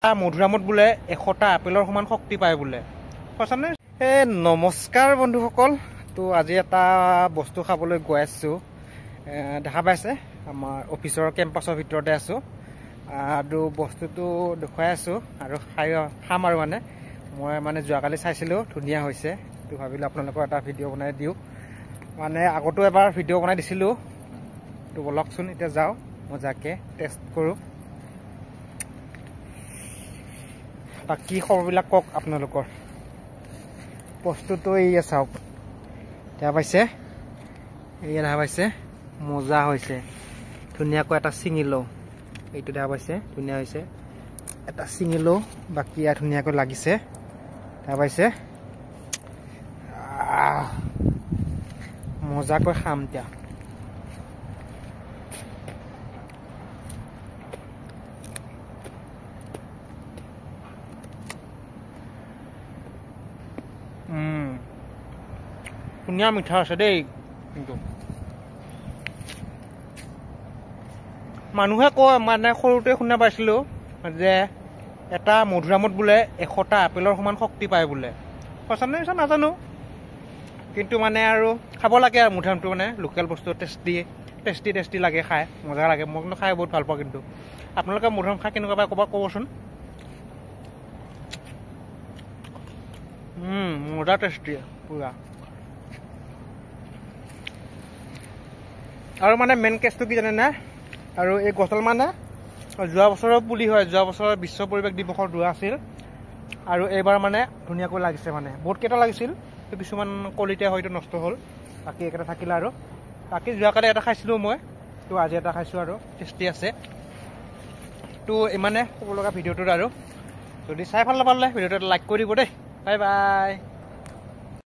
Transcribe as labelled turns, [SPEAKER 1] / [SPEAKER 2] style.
[SPEAKER 1] মধুৰামত বোলে 100টা আপেলৰ সমান শক্তি পায় বোলে সঁচানে নমস্কাৰ বন্ধুসকল তো আজি এটা বস্তু খাবলৈ গৈ আছো দেখা পাইছে আমাৰ অফিচৰ কেম্পাছৰ ভিতৰতে আছো আৰু বস্তুটো দেখুৱাই আছো আৰু খাম আৰু মই যোৱাকালি চাইছিলো ধুনীয়া হৈছে তো ভাবিলো আপোনালোকৰ এটা ভিডিঅ' বনাই দিও আগতো এবাৰ ভিডিঅ' বনাই দিছিলো তো বলকচোন এতিয়া যাও মজাকে টেষ্ট কৰো বাকি খবৰবিলাক কক আপোনালোকৰ বস্তুটো এই চাওক দেখা পাইছে এই দেখা পাইছে মজা হৈছে ধুনীয়াকৈ এটা ছিঙিলো এইটো দেখা পাইছে ধুনীয়া হৈছে এটা ছিঙিলো বাকি ধুনীয়াকৈ লাগিছে দেখা পাইছে মজাকৈ খাম এতিয়া ধুনীয়া মিঠা আছে দেই কিন্তু মানুহে কয় সৰুতে শুনা পাইছিলো যে এটা মধুৰামত বোলে 100টা আপেলৰ সমান শক্তি পায় বোলে সঁচানে নাজানো কিন্তু আৰু খাব লাগে আৰু মধুৰামটো লোকেল বস্তু টেষ্টি লাগে খাই মজা লাগে মই কিন্তু খাই বহুত ভাল পাওঁ কিন্তু আপোনালোকে মধুৰাম খাই কেনেকুৱা পায় ক'বচোন মজা টেষ্টি পুৰা আৰু মেইন কেছটো কি জানে না আৰু এই গছডাল যোৱা বছৰৰ পুলি হয় যোৱা বছৰৰ বিশ্ব পৰিৱেশ দিৱসৰ ৰোৱা আছিল আৰু এইবাৰ ধুনীয়াকৈ লাগিছে বহুত কেইটা লাগিছিল তো কিছুমান কলিতে হয়তো নষ্ট হ'ল বাকি একেটা থাকিলে আৰু বাকি যোৱাকালি এটা খাইছিলোঁ মই তো আজি এটা খাইছোঁ আৰু টেষ্টি আছে তো ইমানে ক'ব লগা ভিডিঅ'টোত আৰু যদি চাই ভাল নাপালে ভিডিঅ'টো লাইক কৰি দিব দেই বাই বাই